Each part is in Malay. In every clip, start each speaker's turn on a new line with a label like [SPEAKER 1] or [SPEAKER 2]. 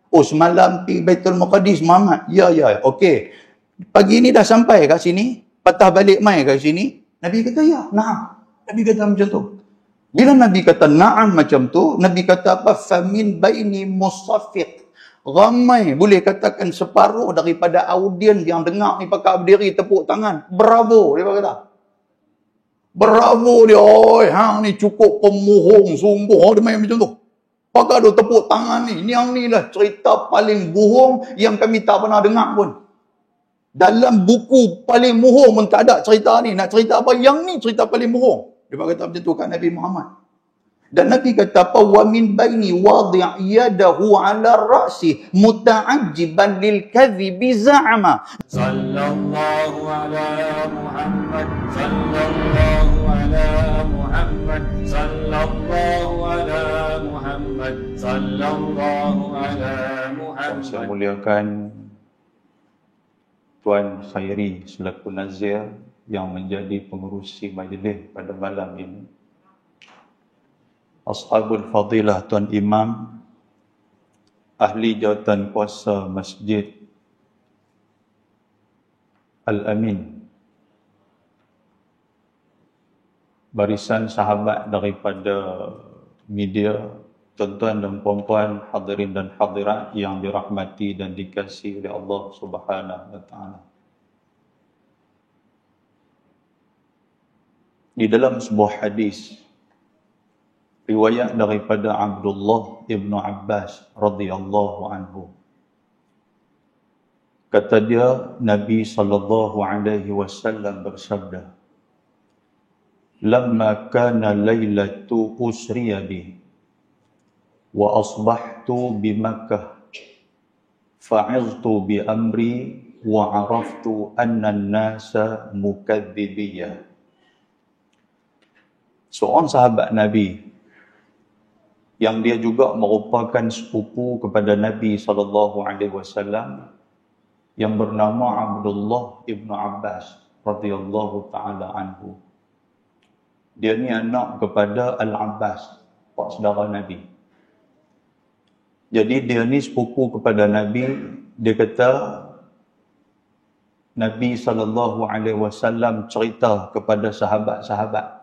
[SPEAKER 1] Oh, semalam pergi Baitul Maqdis Muhammad. Ya, okey. Pagi ni dah sampai kat sini, patah balik mai kat sini. Nabi kata, ya, na'am. Nabi kata macam tu. Bila Nabi kata na'am macam tu, Nabi kata apa? Famin baini musaffiq. Ramai, boleh katakan separuh daripada audien yang dengar ni pakai berdiri tepuk tangan. Bravo, dia kata. Bravo dia. Oi, hang ni cukup pemohong sungguh. Dia main macam tu. Pakai dia tepuk tangan ni. Yang ni lah cerita paling bohong yang kami tak pernah dengar pun. Dalam buku paling bohong pun tak ada cerita ni. Nak cerita apa? Yang ni cerita paling bohong. Dia kata macam tu kat Nabi Muhammad. Dan Nabi kata apa? Wa min baini wadi' yadahu 'ala ra'si muta'ajjiban lil kadhibi za'ama.
[SPEAKER 2] Sallallahu ala Muhammad, sallallahu ala Muhammad, sallallahu ala Muhammad, sallallahu ala Muhammad.
[SPEAKER 3] Saya muliakan Tuan Khairi selaku Nazir yang menjadi pengerusi majlis pada malam ini. Ashabul Fadilah Tuan Imam, Ahli Jawatan Kuasa Masjid Al-Amin, barisan sahabat daripada media, tuan-tuan dan puan-puan, hadirin dan hadirat yang dirahmati dan dikasihi oleh Allah Subhanahu wa taala. Di dalam sebuah hadis riwayat daripada Abdullah ibn Abbas radhiyallahu anhu, kata dia, Nabi sallallahu alaihi wasallam bersabda, "Lamma kana lailatu usriya bi wa asbahtu bi Makkah fa'iztu bi amri wa 'araftu anna an-nasa mukadzibiyya." Seorang sahabat Nabi yang dia juga merupakan sepupu kepada Nabi SAW yang bernama Abdullah ibn Abbas radhiyallahu taala anhu. Dia ni anak kepada Al-Abbas, pak saudara Nabi. Jadi dia ni sepupu kepada Nabi. Dia kata Nabi SAW cerita kepada sahabat-sahabat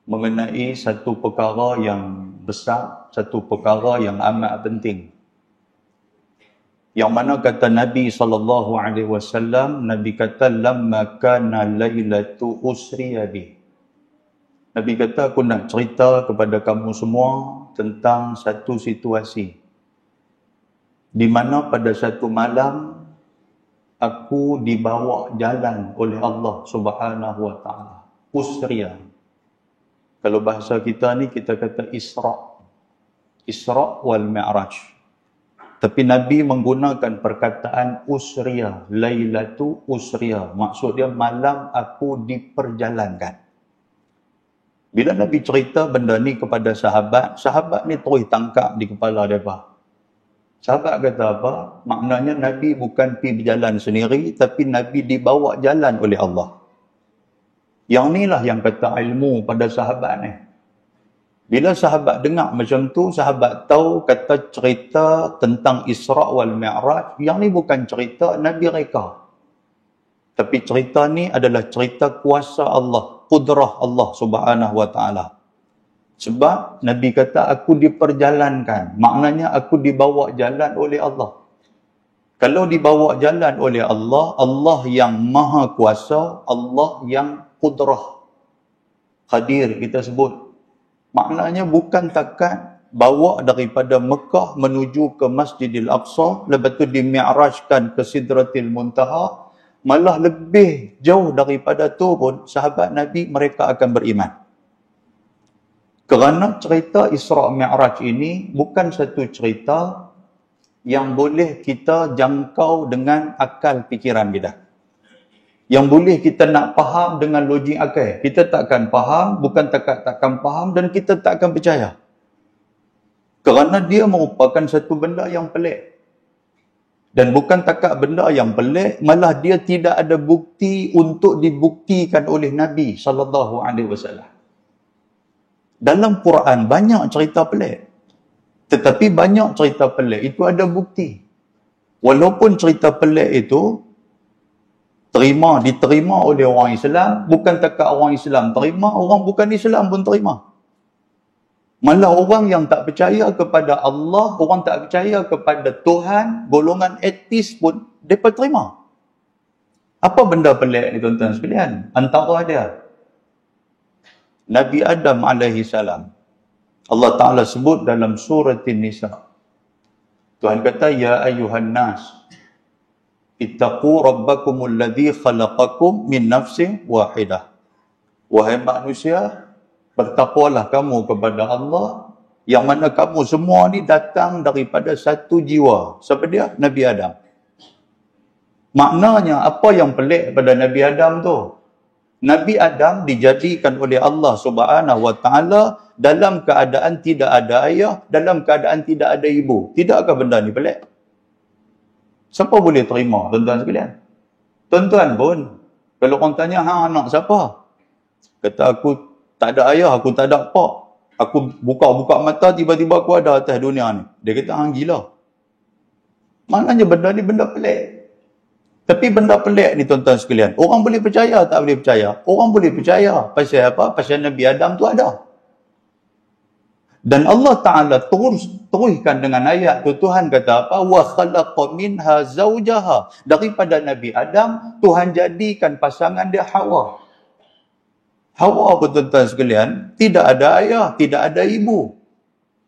[SPEAKER 3] mengenai satu perkara yang besar, satu perkara yang amat penting. Yang mana kata Nabi SAW, Nabi kata, "Lamma kana lailatu usriya bi." Nabi kata, aku nak cerita kepada kamu semua tentang satu situasi di mana pada satu malam aku dibawa jalan oleh Allah Subhanahu wa taala. Usriya. Kalau bahasa kita ni kita kata Isra. Isra wal Mi'raj. Tapi Nabi menggunakan perkataan usriya, lailatu usriya. Maksud dia malam aku diperjalankan. Bila Nabi cerita benda ni kepada sahabat, sahabat ni terus tangkap di kepala mereka. Sahabat kata apa? Maknanya Nabi bukan pergi berjalan sendiri, tapi Nabi dibawa jalan oleh Allah. Yang inilah yang kata ilmu pada sahabat ni. Bila sahabat dengar macam tu, sahabat tahu kata cerita tentang Isra wal Mi'raj, yang ni bukan cerita Nabi reka. Tapi cerita ni adalah cerita kuasa Allah, kudrah Allah Subhanahu wa taala. Sebab Nabi kata aku diperjalankan, maknanya aku dibawa jalan oleh Allah. Kalau dibawa jalan oleh Allah, Allah yang maha kuasa, Allah yang kudrah. Qadir kita sebut. Maknanya bukan takat bawa daripada Mekah menuju ke Masjidil Aqsa, lepas tu dimi'rajkan ke Sidratil Muntaha, malah lebih jauh daripada tu pun sahabat Nabi mereka akan beriman. Kerana cerita Isra Mi'raj ini bukan satu cerita yang boleh kita jangkau dengan akal fikiran kita. Yang boleh kita nak faham dengan logik akal. Kita takkan faham, bukan takkan faham dan kita takkan percaya. Kerana dia merupakan satu benda yang pelik. Dan bukan takat benda yang pelik, malah dia tidak ada bukti untuk dibuktikan oleh Nabi SAW. Dalam Quran banyak cerita pelik. Tetapi banyak cerita pelik itu ada bukti. Walaupun cerita pelik itu diterima oleh orang Islam, bukan takat orang Islam terima, orang bukan Islam pun terima. Malah orang yang tak percaya kepada Allah, orang tak percaya kepada Tuhan, golongan etis pun mereka terima. Apa benda pelik ni tuan-tuan sekalian? Antara dia Nabi Adam alaihi salam. Allah Ta'ala sebut dalam surah An-Nisa. Tuhan kata, Ya ayuhan nas, ittaqu rabbakumul ladzi khalaqakum min nafsin wahidah. Wahai manusia, bertakwalah kamu kepada Allah, yang mana kamu semua ni datang daripada satu jiwa. Siapa dia? Nabi Adam. Maknanya, apa yang pelik pada Nabi Adam tu? Nabi Adam dijadikan oleh Allah Subhanahu Wa Taala dalam keadaan tidak ada ayah, dalam keadaan tidak ada ibu. Tidakkah benda ni pelik? Siapa boleh terima, tuan-tuan sekalian? Tuan-tuan pun, kalau orang tanya, anak siapa? Kata, aku tak ada ayah, aku tak ada pak. Aku buka-buka mata, tiba-tiba aku ada atas dunia ni. Dia kata, hang gila. Maknanya benda ni benda pelik. Tapi benda pelik ni tuan-tuan sekalian, orang boleh percaya tak boleh percaya? Orang boleh percaya. Pasal apa? Pasal Nabi Adam tu ada. Dan Allah Ta'ala teruskan dengan ayat tu, Tuhan kata apa? Wa khalaqa minha zawjaha. Daripada Nabi Adam, Tuhan jadikan pasangan dia Hawa. Hawa pun tuan-tuan sekalian, tidak ada ayah, tidak ada ibu.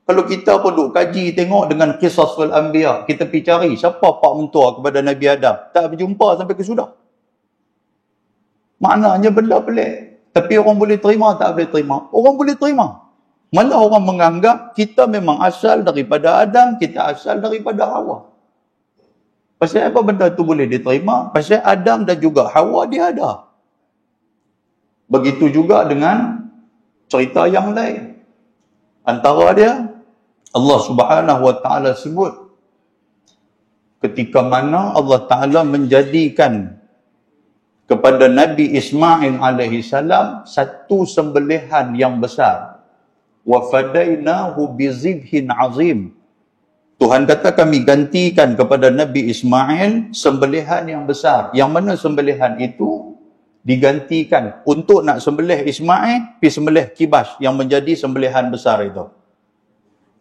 [SPEAKER 3] Kalau kita pun duk kaji, tengok dengan Qisasul Anbiya, kita pergi cari siapa pak mentua kepada Nabi Adam. Tak berjumpa sampai ke sudah. Maknanya benda pelik. Tapi orang boleh terima tak boleh terima? Orang boleh terima. Malah orang menganggap kita memang asal daripada Adam, kita asal daripada Hawa. Pasal apa benda tu boleh diterima? Pasal Adam dan juga Hawa dia ada. Begitu juga dengan cerita yang lain. Antara dia, Allah Subhanahu Wa Taala sebut ketika mana Allah Ta'ala menjadikan kepada Nabi Ismail alaihi salam satu sembelihan yang besar. Wa fadainahu bizibhin azim. Tuhan kata kami gantikan kepada Nabi Ismail sembelihan yang besar. Yang mana sembelihan itu digantikan untuk nak sembelih Ismail, pergi sembelih kibas yang menjadi sembelihan besar itu.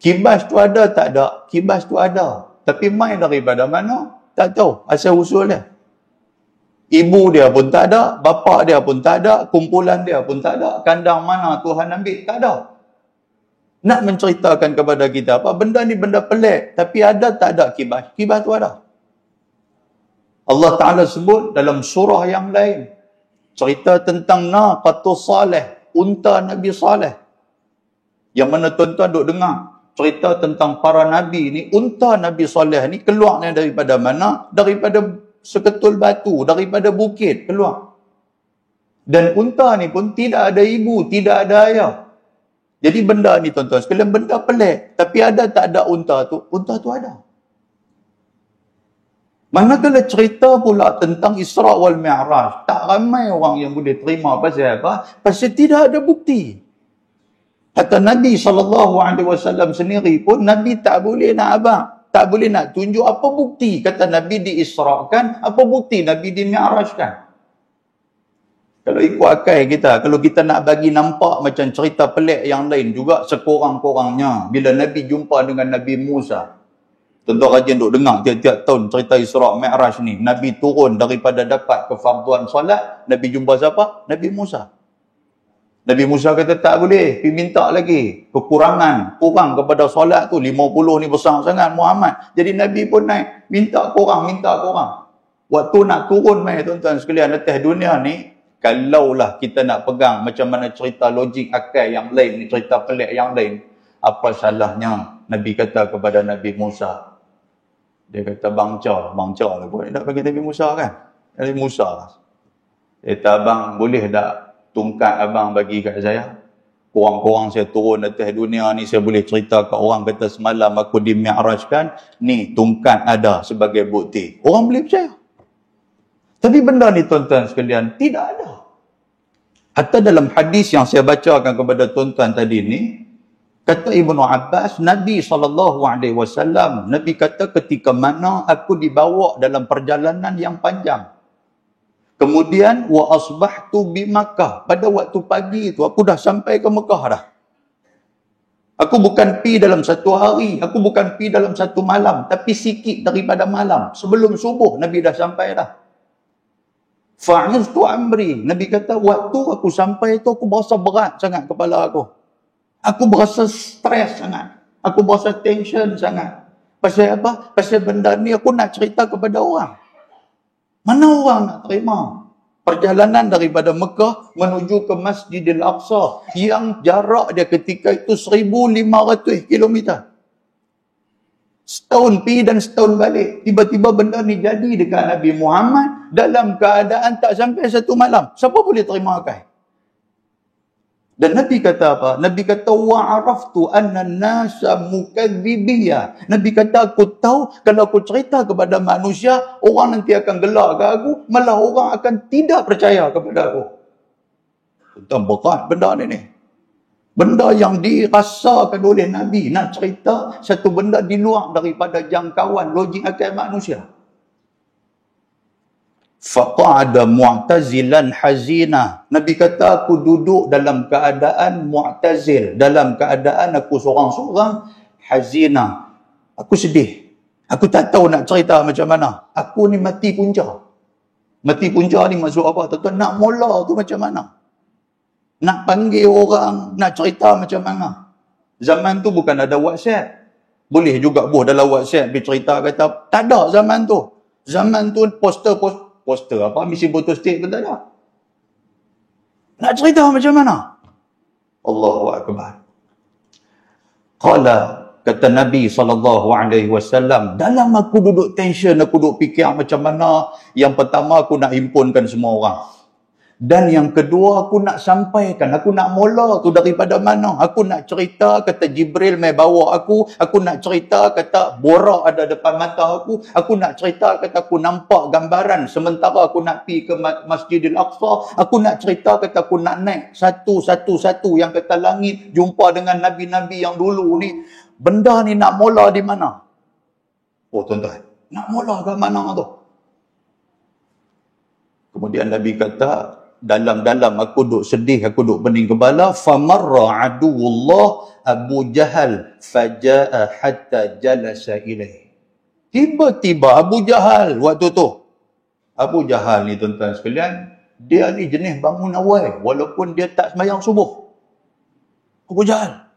[SPEAKER 3] Kibas tu ada tak ada? Kibas tu ada. Tapi mai daripada mana? Tak tahu. Asal usul dia. Ibu dia pun tak ada, bapa dia pun tak ada, kumpulan dia pun tak ada, kandang mana Tuhan ambil, tak ada. Nak menceritakan kepada kita apa? Benda ni benda pelik. Tapi ada tak ada kibas? Kibas tu ada. Allah Ta'ala sebut dalam surah yang lain. Cerita tentang Naqatus Saleh, unta Nabi Saleh. Yang mana tuan-tuan duk dengar cerita tentang para Nabi ni, unta Nabi Saleh ni keluarnya daripada mana? Daripada seketul batu, daripada bukit keluar. Dan unta ni pun tidak ada ibu, tidak ada ayah. Jadi benda ni tuan-tuan sekalian, benda pelik. Tapi ada tak ada unta tu? Unta tu ada. Manakala cerita pula tentang Isra wal Mi'raj, tak ramai orang yang boleh terima. Pasal apa? Pasal tidak ada bukti. Kata Nabi SAW sendiri pun, Nabi tak boleh nak abang. Tak boleh nak tunjuk apa bukti. Kata Nabi diisrakan, apa bukti Nabi dimi'rajkan. Kalau ikut akal kita, kalau kita nak bagi nampak macam cerita pelik yang lain juga, sekurang-kurangnya, bila Nabi jumpa dengan Nabi Musa, tuan-tuan rajin duk dengar tiap-tiap tahun cerita Isra' Mi'raj ni, Nabi turun daripada dapat kefarduan solat, Nabi jumpa siapa? Nabi Musa. Nabi Musa kata tak boleh, pergi minta lagi. Kekurangan, kurang kepada solat tu. 50 ni besar sangat Muhammad. Jadi Nabi pun naik, minta kurang. Waktu nak turun mai tuan-tuan sekalian atas dunia ni, kalaulah kita nak pegang macam mana cerita logik akal yang lain, cerita pelik yang lain, apa salahnya Nabi kata kepada Nabi Musa? Dia kata bangca lah pun. Nak bagi Nabi Musa kan? Nabi Musa. Dia kata abang boleh tak tungkat abang bagi kat saya? Kurang-kurang saya turun atas dunia ni, saya boleh cerita kat orang, kata semalam aku dimi'rajkan, ni tungkat ada sebagai bukti. Orang boleh percaya. Tapi benda ni tuan-tuan sekalian, tidak ada. Hatta dalam hadis yang saya bacakan kepada tuan-tuan tadi ni, Kata Ibnu Abbas, Nabi SAW, Nabi kata ketika mana aku dibawa dalam perjalanan yang panjang. Kemudian, wa asbahtu bi Makkah. Pada waktu pagi itu, aku dah sampai ke Mekah dah. Aku bukan pi dalam satu hari, aku bukan pi dalam satu malam, tapi sikit daripada malam. Sebelum subuh, Nabi dah sampai dah. Fa'iztu amri. Nabi kata, waktu aku sampai itu, aku berasa berat sangat kepala aku. Aku berasa stres sangat. Aku berasa tension sangat. Pasal apa? Pasal benda ni aku nak cerita kepada orang. Mana orang nak terima? Perjalanan daripada Mekah menuju ke Masjidil Aqsa yang jarak dia ketika itu 1,500 kilometer. Setahun pergi dan setahun balik. Tiba-tiba benda ni jadi dekat Nabi Muhammad dalam keadaan tak sampai satu malam. Siapa boleh terima akal? Dan Nabi kata apa? Nabi kata, wa'araftu anna nasa mukadzibiyya. Nabi kata, aku tahu kalau aku cerita kepada manusia, orang nanti akan gelak ke aku, malah orang akan tidak percaya kepada aku. Tentang berat benda ni. Benda yang dirasakan oleh Nabi, nak cerita satu benda di luar daripada jangkauan logik akal manusia. Faqa'ada mu'tazilan hazina. Nabi kata, aku duduk dalam keadaan mu'tazil. Dalam keadaan aku seorang-seorang hazina. Aku sedih. Aku tak tahu nak cerita macam mana. Aku ni mati punca. Mati punca ni maksud apa? Tuan-tuan, nak mula tu macam mana? Nak panggil orang, nak cerita macam mana? Zaman tu bukan ada WhatsApp. Boleh juga dalam WhatsApp dia cerita kata, tak ada zaman tu. Zaman tu poster apa, misi botol stick pun tak ada. Nak cerita macam mana? Allahu Akbar. Qala, kata Nabi SAW, dalam aku duduk tension, aku duduk fikir macam mana, yang pertama aku nak himpunkan semua orang. Dan yang kedua, aku nak sampaikan, aku nak mula tu daripada mana. Aku nak cerita, kata Jibril mai bawa aku nak cerita, kata borak ada depan mata aku nak cerita, kata aku nampak gambaran sementara aku nak pergi ke Masjidil Aqsa, aku nak cerita, kata aku nak naik satu yang kata langit, jumpa dengan Nabi-Nabi yang dulu ni. Benda ni nak mula di mana? Oh tuan-tuan, nak mula ke mana tu? Kemudian Nabi kata, dalam-dalam aku duk sedih, aku duk pening kepala, famarra aduwullah Abu Jahal faja'a hatta jalasa ilaih. Tiba-tiba Abu Jahal waktu tu. Abu Jahal ni tuan-tuan sekalian, dia ni jenis bangun awal walaupun dia tak sembahyang subuh. Abu Jahal.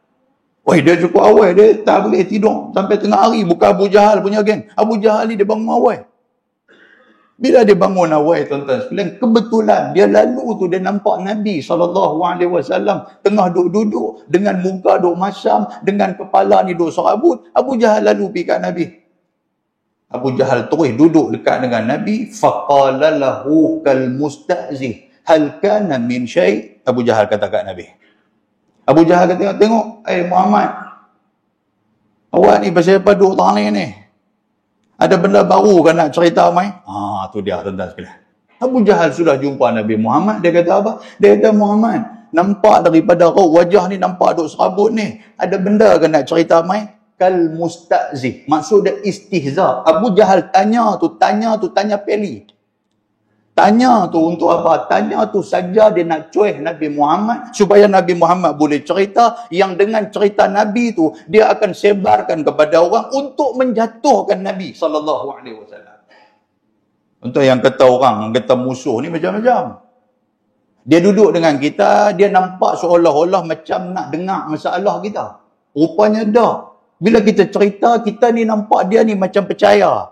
[SPEAKER 3] Woi, dia cukup awal, dia tak boleh tidur sampai tengah hari. Bukan Abu Jahal punya geng. Abu Jahal ni dia bangun awal. Bila dia bangun awal tuan-tuan sekalian, kebetulan dia lalu tu dia nampak Nabi SAW tengah duduk dengan muka duk masam, dengan kepala ni duk serabut. Abu Jahal lalu pergi kat Nabi. Abu Jahal terus duduk dekat dengan Nabi. Faqala lahu kal musta'zih hal kana min syai'. Abu Jahal kata kat Nabi. Abu Jahal kata, tengok, Muhammad, awak ni pasal apa duduk tangan ni? Ada benda baru kan nak cerita mai? Tu dia tuan-tuan sekalian. Abu Jahal sudah jumpa Nabi Muhammad, dia kata apa? Dia kata, Muhammad, nampak daripada wajah ni nampak duk serabut ni. Ada benda kan nak cerita mai? Kal musta'zih. Maksud dia istihza. Abu Jahal tanya peli. Tanya tu untuk apa? Tanya tu saja dia nak cuih Nabi Muhammad supaya Nabi Muhammad boleh cerita, yang dengan cerita Nabi tu dia akan sebarkan kepada orang untuk menjatuhkan Nabi SAW. Untuk yang kata orang, yang kata musuh ni macam-macam. Dia duduk dengan kita, dia nampak seolah-olah macam nak dengar masalah kita. Rupanya dah. Bila kita cerita, kita ni nampak dia ni macam percaya.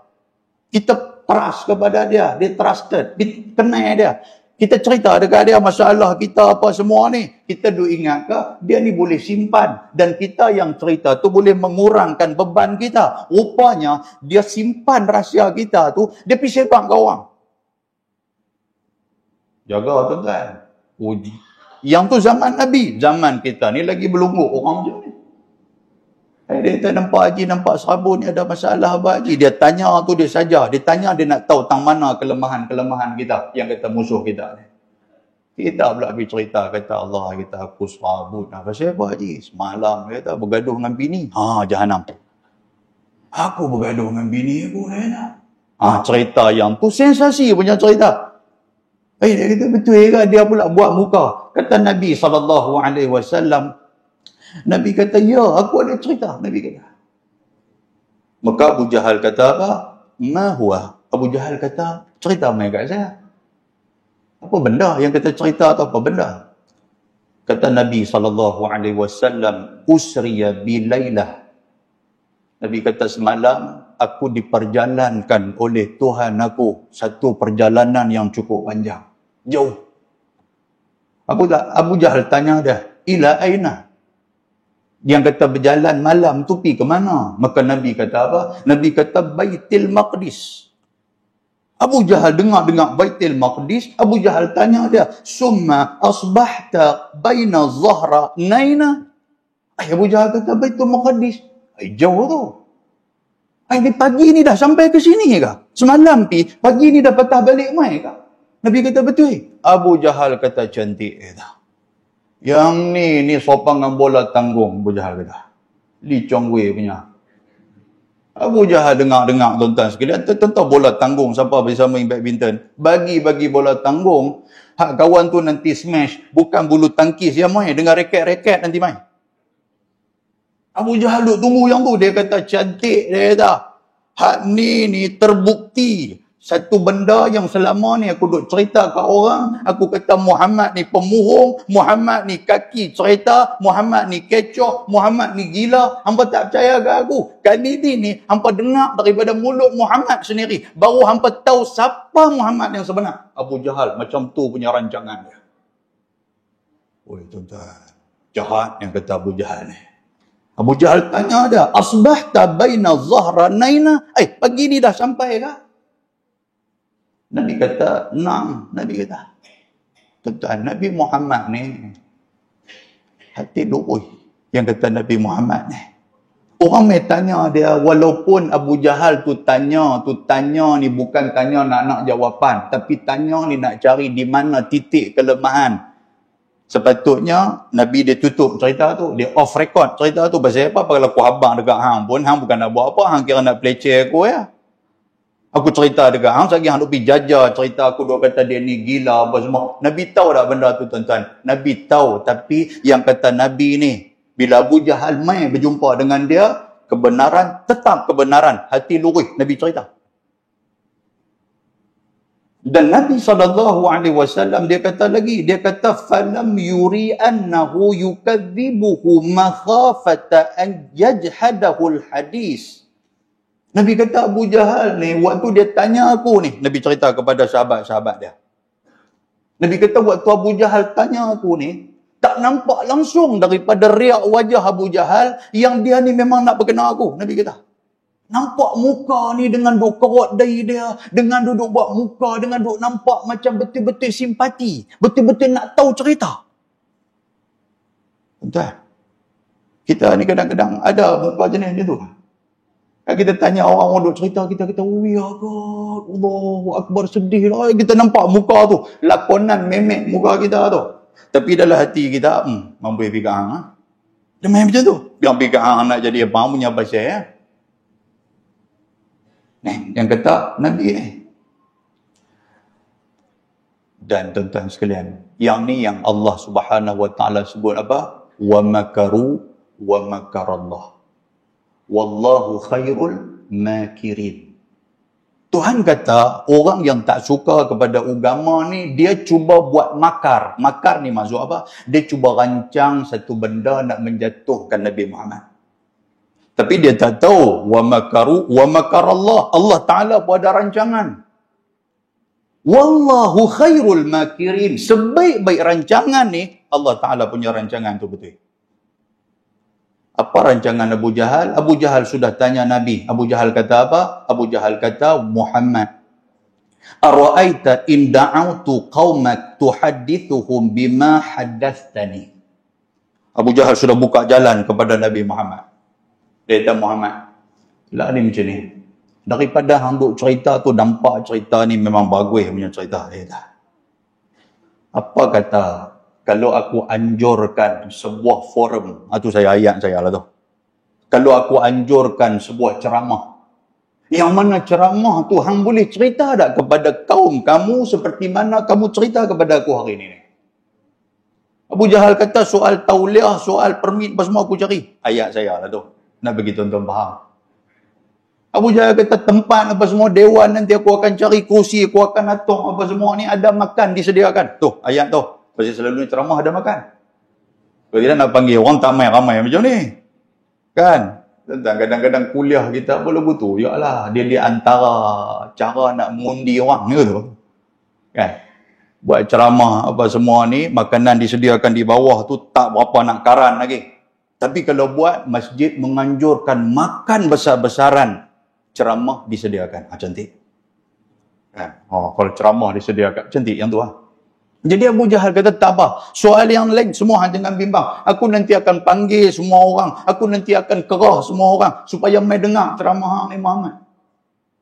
[SPEAKER 3] Kita trust kepada dia, dia trusted, kita kenal dia. Kita cerita dekat dia masalah kita apa semua ni, kita duk ingat ke dia ni boleh simpan, dan kita yang cerita tu boleh mengurangkan beban kita. Rupanya dia simpan rahsia kita tu, dia pergi sebar ke orang. Jaga tuan-tuan. Yang tu zaman Nabi, zaman kita ni lagi belunggu orang macam ni. Dia kata, nampak Haji, nampak serabut ni ada masalah apa Haji? Dia tanya tu dia saja. Dia tanya, dia nak tahu tang mana kelemahan-kelemahan kita yang kata musuh kita ni. Kita pula pergi cerita, kata Allah, kita aku serabut. Pasal apa haji? Semalam kata bergaduh dengan bini. Jahanam. Aku bergaduh dengan bini aku, cerita yang tu sensasi punya cerita. Dia kata betul ke? Dia pula buat muka. Kata Nabi SAW, Nabi kata, ya, aku ada cerita. Nabi kata. Maka Abu Jahal kata apa? Ma huwa? Abu Jahal kata, cerita mai kat saya. Apa benda yang kata cerita atau apa benda? Kata Nabi SAW, usriya bilailah. Nabi kata semalam aku diperjalankan oleh Tuhan aku satu perjalanan yang cukup panjang. Jauh. Abu Jahal tanya dia, ila aina? Yang kata berjalan malam tu pergi ke mana? Maka Nabi kata apa? Nabi kata Baitul Maqdis. Abu Jahal dengar Baitul Maqdis, Abu Jahal tanya dia, summa asbahta baina zahra naina? Abu Jahal kata Baitul Maqdis. Jauh tu. Ini pagi ni dah sampai ke sini ke? Semalam pagi ni dah patah balik mai ke? Nabi kata betul. Abu Jahal kata cantik kata. Yang ni sopangan bola tanggung, Abu Jahal kata. Li Chong Wei punya. Abu Jahal dengar tuan-tuan sekalian, tentang bola tanggung siapa bisa main badminton. Bagi bola tanggung, hak kawan tu nanti smash, bukan bulu tangkis yang main dengan raket-raket nanti main. Abu Jahal duk tunggu yang tu, dia kata cantik, dia kata. Hak ni terbukti. Satu benda yang selama ni aku duk cerita kat orang, aku kata Muhammad ni pemuhung, Muhammad ni kaki cerita, Muhammad ni kecoh, Muhammad ni gila. Hampa tak percaya ke aku? Kali ni hampa dengar daripada mulut Muhammad sendiri. Baru hampa tahu siapa Muhammad yang sebenar. Abu Jahal macam tu punya rancangan dia. Oi tuan-tuan, jahat yang kata Abu Jahal ni. Abu Jahal tanya dia, asbahta baina zahranaina? Pagi ni dah sampai ke? Nabi kata, "Naam." Nabi kata, tuan-tuan, Nabi Muhammad ni hati lurus yang kata Nabi Muhammad ni. Orang mai tanya dia, walaupun Abu Jahal tu tanya ni bukan tanya nak jawapan, tapi tanya ni nak cari di mana titik kelemahan. Sepatutnya Nabi dia tutup cerita tu, dia off record cerita tu. Pasal apa? Kalau aku habang dekat hang pun, hang bukan nak buat apa, hang kira nak peleceh aku ya. Aku cerita dekat hang, lagi hang duk pergi jaja cerita aku, duk kata dia ni gila apa semua. Nabi tahu tak benda tu tuan-tuan? Nabi tahu, tapi yang kata Nabi ni, bila Abu Jahal mai berjumpa dengan dia, kebenaran, tetap kebenaran, hati lurus, Nabi cerita. Dan Nabi SAW dia kata lagi, dia kata falam yuri annahu yukadzibuhu makhafata an yajhadahu alhadis. Nabi kata Abu Jahal ni, waktu dia tanya aku ni, Nabi cerita kepada sahabat-sahabat dia. Nabi kata waktu Abu Jahal tanya aku ni, tak nampak langsung daripada riak wajah Abu Jahal yang dia ni memang nak berkenal aku. Nabi kata, nampak muka ni dengan duk kerut dahi dia, dengan duduk buat muka, dengan duk nampak macam betul-betul simpati, betul-betul nak tahu cerita. Tuan, kita ni kadang-kadang ada muka jenis macam tu. Kita tanya orang duk cerita, kita kata, oh ya God, Allahu Akbar, sedih lah. Kita nampak muka tu, lakonan memek muka kita tu. Tapi dalam hati kita, mampu pergi ke hang. Dia main macam tu. Biar pergi ke hang nak jadi apa punya pasal ya. Yang kata Nabi ni. Dan tuan-tuan sekalian, yang ni yang Allah Subhanahu wa taala sebut apa? Wa makaru wa makarallah. Wallahu khairul makirin. Tuhan kata orang yang tak suka kepada agama ni, dia cuba buat makar. Makar ni maksud apa? Dia cuba rancang satu benda nak menjatuhkan Nabi Muhammad. Tapi dia tak tahu wa makaru wa makarallah. Allah Taala pun ada rancangan. Wallahu khairul makirin. Sebaik-baik rancangan ni, Allah Taala punya rancangan tu betul. Apa rancangan Abu Jahal? Abu Jahal sudah tanya Nabi. Abu Jahal kata apa? Abu Jahal kata, Muhammad, ara'aita in da'autu qaumak tuhaddithuhum bima haddathani. Abu Jahal sudah buka jalan kepada Nabi Muhammad. Dia kata, Muhammad, lah ni macam ni. Daripada hang duk cerita tu, nampak cerita ni memang bagus punya cerita. Dia kata, Apa kata kalau aku anjurkan sebuah forum, itu ayat saya lah tu. Kalau aku anjurkan sebuah ceramah, yang mana ceramah tu hang boleh cerita tak kepada kaum kamu seperti mana kamu cerita kepada aku hari ini? Abu Jahal kata soal tauliah, soal permit, apa semua aku cari. Ayat saya lah tu. Nak bagi tuan-tuan faham. Abu Jahal kata tempat apa semua, dewan nanti aku akan cari, kursi aku akan atur apa semua ni, ada makan disediakan. Tu, ayat tu. Pasal selalu ceramah ada makan. Kalau kita nak panggil orang tak ramai macam ni. Kan? Tentang kadang-kadang kuliah kita boleh betul. Yalah, dia di antara cara nak mengundi orang ke tu. Kan? Buat ceramah apa semua ni, makanan disediakan di bawah tu tak berapa nak karan lagi. Tapi kalau buat masjid menganjurkan makan besar-besaran, ceramah disediakan. Cantik. Kan? Kalau ceramah disediakan, cantik yang tu lah. Jadi Abu Jahal kata tak apa. Soal yang lain semua jangan bimbang. Aku nanti akan panggil semua orang. Aku nanti akan kerah semua orang. Supaya mai dengar ceramah ni Muhammad.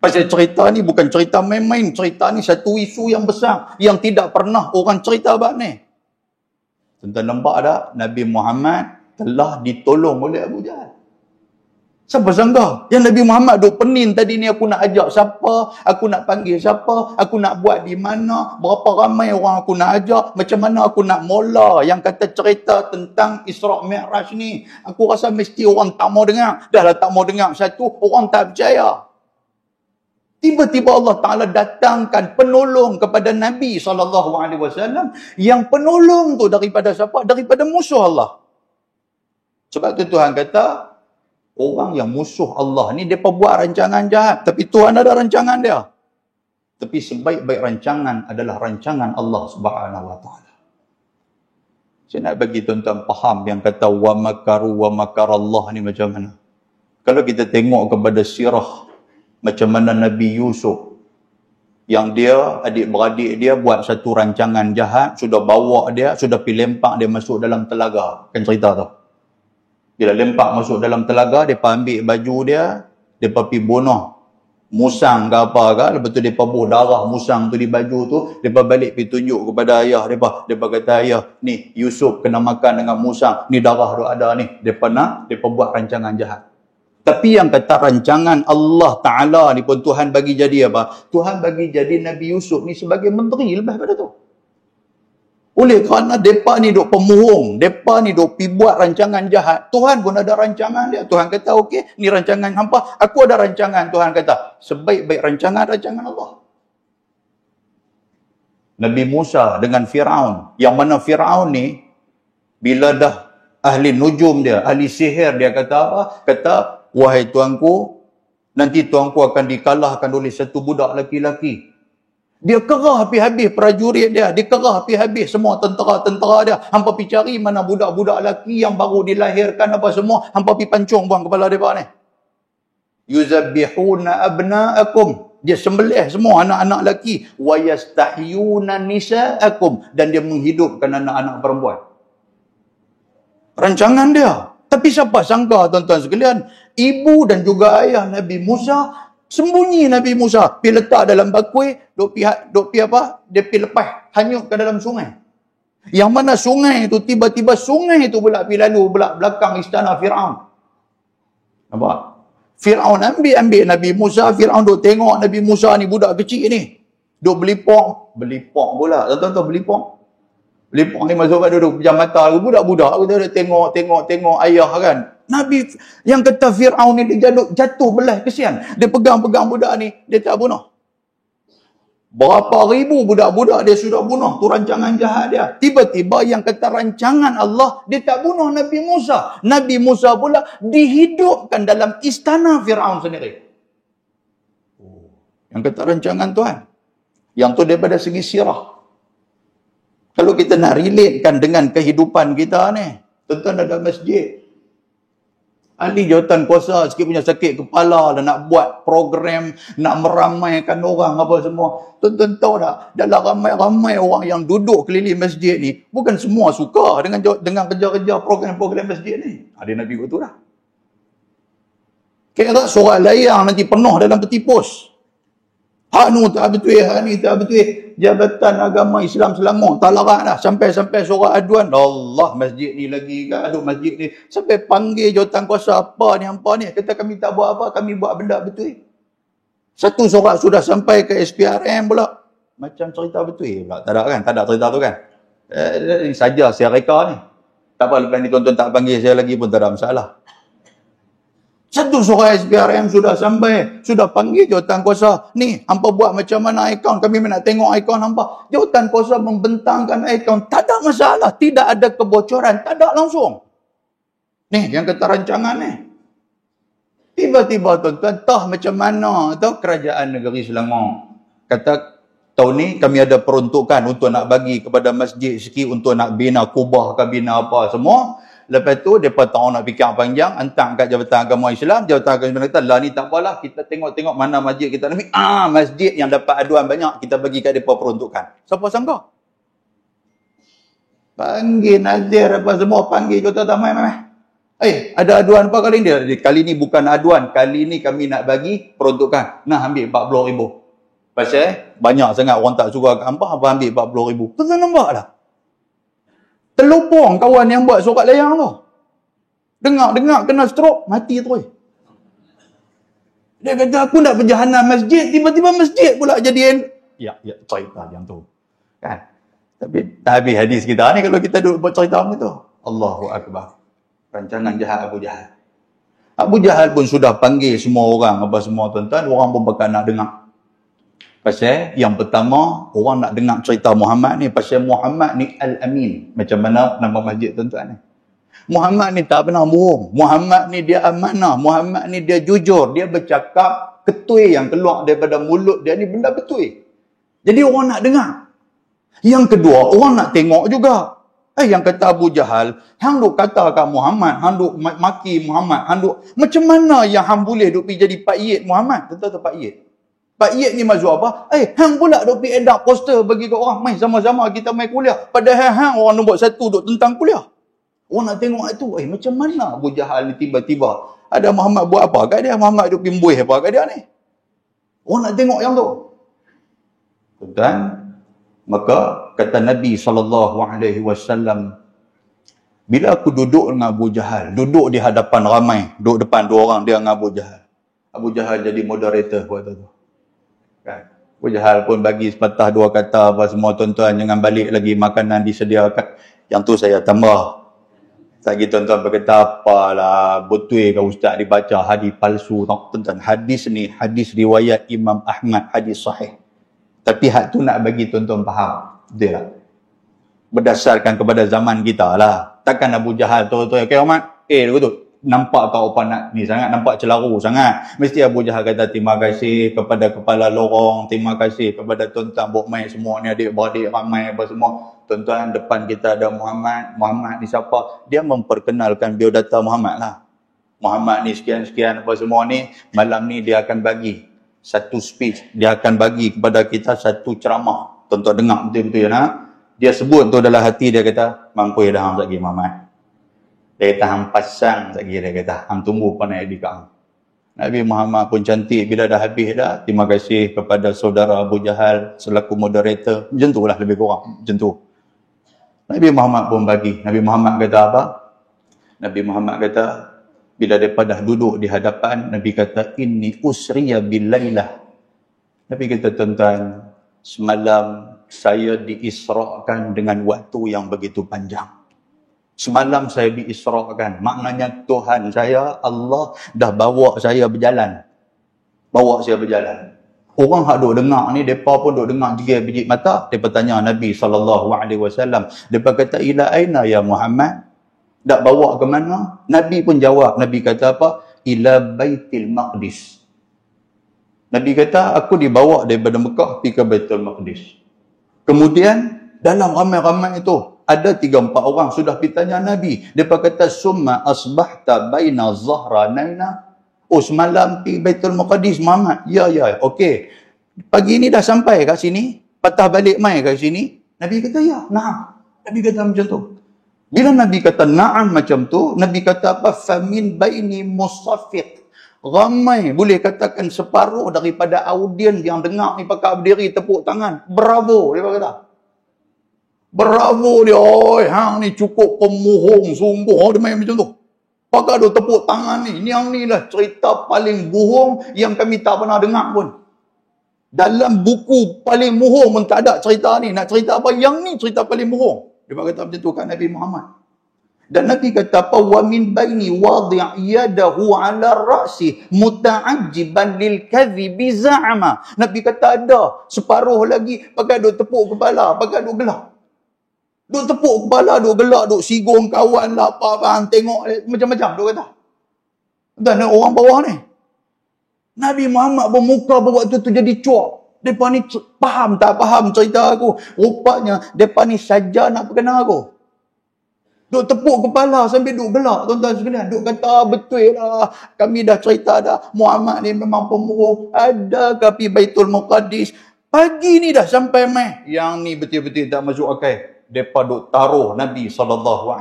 [SPEAKER 3] Pasal cerita ni bukan cerita main-main. Cerita ni satu isu yang besar. Yang tidak pernah orang cerita abad ni. Tuan-tuan nampak tak? Nabi Muhammad telah ditolong oleh Abu Jahal. Siapa sangka? Yang Nabi Muhammad duk pening tadi ni, aku nak ajak siapa, aku nak panggil siapa, aku nak buat di mana, berapa ramai orang aku nak ajak, macam mana aku nak mula yang kata cerita tentang Isra' Mi'raj ni. Aku rasa mesti orang tak mau dengar. Dah lah tak mau dengar satu, orang tak percaya. Tiba-tiba Allah Ta'ala datangkan penolong kepada Nabi SAW. Yang penolong tu daripada siapa? Daripada musuh Allah. Sebab tu Tuhan kata, orang yang musuh Allah ni, mereka buat rancangan jahat. Tapi Tuhan ada rancangan dia. Tapi sebaik-baik rancangan adalah rancangan Allah Subhanahu Wa Ta'ala. Saya nak bagi tuan-tuan faham yang kata wa makaru wa makarallah ni macam mana. Kalau kita tengok kepada sirah macam mana Nabi Yusuf, yang dia, adik-beradik dia buat satu rancangan jahat, sudah bawa dia, sudah pergi lempak dia masuk dalam telaga. Kan cerita tu. Bila lempak masuk dalam telaga, dia ambil baju dia, dia pergi bunuh musang ke apa ke, lepas tu dia buh darah musang tu di baju tu, dia balik pergi tunjuk kepada ayah dia, dia kata ayah, ni Yusuf kena makan dengan musang, ni darah tu ada ni, dia buat rancangan jahat. Tapi yang kata rancangan Allah Ta'ala ni pun Tuhan bagi jadi apa? Tuhan bagi jadi Nabi Yusuf ni sebagai menteri lebih pada tu. Oleh kerana mereka ni duk pemohong, mereka ni duk pergi buat rancangan jahat, Tuhan pun ada rancangan dia. Tuhan kata, okey, ni rancangan hampa, aku ada rancangan. Tuhan kata, sebaik-baik rancangan Allah. Nabi Musa dengan Firaun, yang mana Firaun ni, bila dah ahli nujum dia, ahli sihir dia, kata apa? Kata, wahai tuanku, nanti tuanku akan dikalahkan oleh satu budak laki-laki. Dia kerah habis-habis prajurit dia. Dia kerah habis-habis semua tentera-tentera dia. Hampa pergi cari mana budak-budak lelaki yang baru dilahirkan apa semua. Hampa pergi pancung buang kepala mereka ni. Yuzabbihuna abna'akum. Dia sembelih semua anak-anak lelaki. Wa yastahyuna nisa'akum. Dan dia menghidupkan anak-anak perempuan. Rancangan dia. Tapi siapa sangka tuan-tuan sekalian, ibu dan juga ayah Nabi Musa sembunyi. Nabi Musa pergi letak dalam bakui, duk pi apa? Dia pergi lepas, hanyut ke dalam sungai. Yang mana sungai itu, tiba-tiba sungai itu pula pergi lalu belakang istana Firaun. Nampak? Firaun ambil Nabi Musa, Firaun duk tengok Nabi Musa ni budak kecil ni. Duk belipok pula. Tuan-tuan belipok. Belipok ni masuk kat duduk pejam mata. Budak-budak kita tengok ayah kan. Nabi yang kata Firaun ni dia jatuh belah, kesian. Dia pegang-pegang budak ni, dia tak bunuh. Berapa ribu budak-budak dia sudah bunuh. Tu rancangan jahat dia. Tiba-tiba yang kata rancangan Allah, dia tak bunuh Nabi Musa. Nabi Musa pula dihidupkan dalam istana Firaun sendiri. Yang kata rancangan Tuhan. Yang tu daripada segi sirah. Kalau kita nak relatekan dengan kehidupan kita ni, tuan-tuan ada masjid. Ahli jawatan kuasa sikit punya sakit kepala dan nak buat program, nak meramaikan orang apa semua. Tuan-tuan tahu tak, dalam ramai-ramai orang yang duduk keliling masjid ni, bukan semua suka dengan kerja-kerja program-program masjid ni. Ada Nabi kata dah. Kira surat layar nanti penuh dalam peti pos.
[SPEAKER 1] Hak nu tak betul, hak ni tak betul. Jabatan Agama Islam Selangor tak larat dah. Sampai surat aduan. Allah, masjid ni lagi gaduh masjid ni. Sampai panggil jawatan kuasa apa ni. Kata kami tak buat apa, kami buat benda betul. Satu surat sudah sampai ke SPRM pula. Macam cerita betul pula. Tak ada kan? Tak ada cerita tu kan? Ini saja saya reka ni. Tak apa, lepas ni tuan-tuan tak panggil saya lagi pun tak ada masalah. Satu surat SPRM sudah sampai, sudah panggil jawatan kuasa. Ni, hampa buat macam mana akaun? Kami nak tengok akaun hampa. Jawatan kuasa membentangkan akaun. Tak ada masalah. Tidak ada kebocoran. Tak ada langsung. Ni, yang kata rancangan ni. Tiba-tiba tuan-tuan, tahu macam mana tahu kerajaan negeri Selangor. Kata, tahun ni kami ada peruntukan untuk nak bagi kepada masjid sikit untuk nak bina kubah ke bina apa semua. Lepas tu, mereka tahu nak fikir panjang, hantar kat Jabatan Agama Islam. Jabatan Agama Islam kata, lah ni tak apalah, kita tengok-tengok mana masjid kita nak. Masjid yang dapat aduan banyak, kita bagi kat mereka peruntukan. Siapa sangka? Panggil Nazir apa semua, panggil Jabatan Agama. Ada aduan apa kali ni? Kali ni bukan aduan, kali ni kami nak bagi peruntukan. Nah, ambil 40,000. Pasal banyak sangat orang tak suka kat hampa, hampa ambil 40,000. Tuan-tuan nampak lah. Terlopong kawan yang buat surat layang tu. Dengar kena stroke, mati terus. Dia kata, aku nak berjahanam masjid, tiba-tiba masjid pula jadi ya, cerita yang tu. Kan? Tapi tak habis hadis kita ni kalau kita duduk buat cerita macam tu. Allahu Akbar. Rancangan jahat Abu Jahal. Abu Jahal pun sudah panggil semua orang, apa semua tuan-tuan, orang pun bakal nak dengar. Pasal yang pertama, orang nak dengar cerita Muhammad ni. Pasal Muhammad ni Al-Amin. Macam mana nama masjid tuan-tuan ni. Muhammad ni tak pernah bohong. Muhammad ni dia amanah. Muhammad ni dia jujur. Dia bercakap ketui yang keluar daripada mulut dia ni benda betul. Jadi orang nak dengar. Yang kedua, orang nak tengok juga. Yang kata Abu Jahal, hang duk kata kat Muhammad, hang duk maki Muhammad, hang duk macam mana yang hang boleh duk pergi jadi Pak Yed Muhammad? Tentu Pak Yed. Pak Yed ni maksud apa? Hang pula duk pergi edak poster bagi ke orang. Mai sama-sama kita mai kuliah. Padahal hang orang nombor 1 duk tentang kuliah. Orang nak tengok itu. Macam mana Abu Jahal ni tiba-tiba ada Muhammad buat apa kat dia? Muhammad duk pimbuih apa kat dia ni? Orang nak tengok yang tu. Dan maka kata Nabi SAW, bila aku duduk dengan Abu Jahal, duduk di hadapan ramai, duduk depan 2 orang dia dengan Abu Jahal. Abu Jahal jadi moderator waktu tu. Kan? Abu Jahal pun bagi sepatah 2 kata apa semua tuan-tuan, jangan balik lagi makanan disediakan. Yang tu saya tambah. Lagi tuan-tuan berkata, apalah, betul ke ustaz dibaca hadis palsu. Tuan-tuan, hadis ni, hadis riwayat Imam Ahmad, hadis sahih. Tapi hak tu nak bagi tuan-tuan faham. Dia berdasarkan kepada zaman kita lah. Takkan Abu Jahal tu, okay Ahmad? Tu. Nampak kau panak ni sangat, nampak celaru sangat. Mesti Abu Jahal kata terima kasih kepada kepala lorong, terima kasih kepada tuan-tuan bokmai semua ni, adik-beradik ramai apa semua. Tuan-tuan, depan kita ada Muhammad. Muhammad ni siapa? Dia memperkenalkan biodata Muhammad lah. Muhammad ni sekian-sekian apa semua ni. Malam ni dia akan bagi satu speech. Dia akan bagi kepada kita satu ceramah. Tuan-tuan dengar betul-betul ya. Dia sebut tu dalam hati, dia kata, mampu dah hang lagi Muhammad. Dia kata, hang pasang lagi, dia kata, hang tunggu panai di kang. Nabi Muhammad pun cantik, bila dah habis dah, terima kasih kepada saudara Abu Jahal selaku moderator. Macam tu lah lebih kurang, macam tu. Nabi Muhammad pun bagi. Nabi Muhammad kata apa? Nabi Muhammad kata, bila mereka dah duduk di hadapan, Nabi kata, inni usriya bilailah. Nabi kata, tuan-tuan, semalam saya diisrakan dengan waktu yang begitu panjang. Semalam saya diisrakan. Maknanya Tuhan saya, Allah, dah bawa saya berjalan. Bawa saya berjalan. Orang hak duk dengar ni, mereka pun duk dengar 3 biji mata. Mereka tanya Nabi SAW. Mereka kata, ila aina ya Muhammad? Dak bawa ke mana? Nabi pun jawab. Nabi kata apa? Ila Baitul Maqdis. Nabi kata, aku dibawa daripada Mekah pergi ke Baitul Maqdis. Kemudian, dalam ramai-ramai itu, ada 3-4 orang sudah bertanya Nabi. Mereka kata, summa asbahta baina zahranaina. Oh, semalam pergi Baitul Maqdis Muhammad. Ya, okey. Pagi ni dah sampai kat sini. Patah balik mai kat sini. Nabi kata, ya, na'am. Nabi kata macam tu. Bila Nabi kata na'am macam tu, Nabi kata apa? Famin baini musaffiq. Ramai, boleh katakan separuh daripada audien yang dengar ni pakai berdiri tepuk tangan. Bravo, dia kata. Bravo dia, oi, hang ni cukup pemohong sungguh. Dia main macam tu. Pakai dia tepuk tangan ni. Yang ni lah cerita paling bohong yang kami tak pernah dengar pun. Dalam buku paling bohong pun tak ada cerita ni. Nak cerita apa? Yang ni cerita paling bohong. Dia kata macam tu kat Nabi Muhammad. Dan Nabi kata apa? Wa min baini wadi' yadahu 'ala ra'si muta'ajjiban lil kadhibi za'ama. Nabi kata ada separuh lagi pakai duk tepuk kepala, pakai duk gelak. Duk tepuk kepala, duk gelak, duk sigung kawan lah, apa-apa, tengok macam-macam duk kata. Dan orang bawah ni. Nabi Muhammad bermuka waktu tu jadi cuak. Depa ni faham tak faham cerita aku. Rupanya depa ni saja nak perkenal aku. Duk tepuk kepala sambil duk gelak, tuan-tuan sekalian. Duk kata, betul lah. Kami dah cerita dah. Muhammad ni memang pembohong. Adakah pergi Baitul Muqaddis? Pagi ni dah sampai mai. Yang ni betul-betul tak masuk akal. Mereka duk taruh Nabi SAW.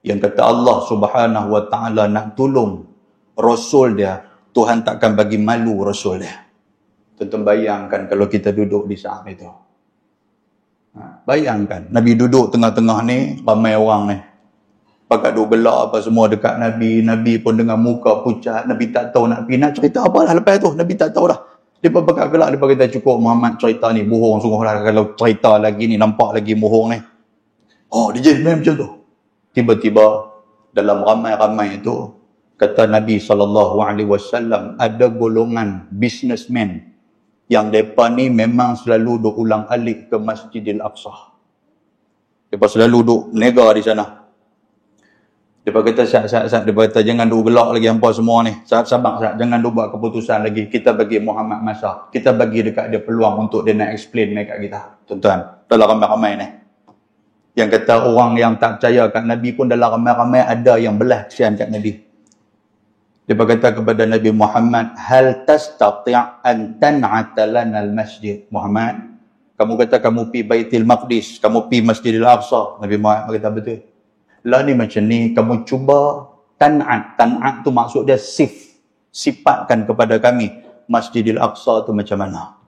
[SPEAKER 1] Yang kata Allah Subhanahu Wa Taala nak tolong Rasul dia. Tuhan takkan bagi malu Rasul dia. Tuan-tuan bayangkan kalau kita duduk di saat itu. Bayangkan, Nabi duduk tengah-tengah ni, ramai orang ni. Pakat duk gelak apa semua dekat Nabi. Nabi pun dengan muka pucat. Nabi tak tahu nak pergi. Nak cerita apa lah lepas tu. Nabi tak tahu dah. Dia pun pakat gelak. Dia pun kata cukup Muhammad cerita ni. Bohong sungguh lah. Kalau cerita lagi ni, nampak lagi bohong ni. Oh, dia jadi macam tu. Tiba-tiba, dalam ramai-ramai itu, kata Nabi SAW, ada golongan businessman yang mereka ni memang selalu duk ulang alik ke Masjidil Aqsa. Mereka selalu duk nega di sana. Mereka kata, Sat, mereka kata, jangan duk gelak lagi hampa semua ni. Sabar, jangan duk buat keputusan lagi. Kita bagi Muhammad masa. Kita bagi dekat dia peluang untuk dia nak explain dekat kita. Tuan-tuan, dalam ramai-ramai ni. Yang kata orang yang tak percaya kat Nabi pun dalam ramai-ramai ada yang belah kesian kat Nabi. Dia berkata kepada Nabi Muhammad, hal tastati' an tan'ata lana al-masjid. Muhammad, kamu kata kamu pi Baitul Maqdis, kamu pi Masjidil Aqsa. Nabi Muhammad berkata, betul. Lah ni macam ni, kamu cuba tan'at. Tan'at tu maksud dia sifatkan kepada kami Masjidil Aqsa tu macam mana.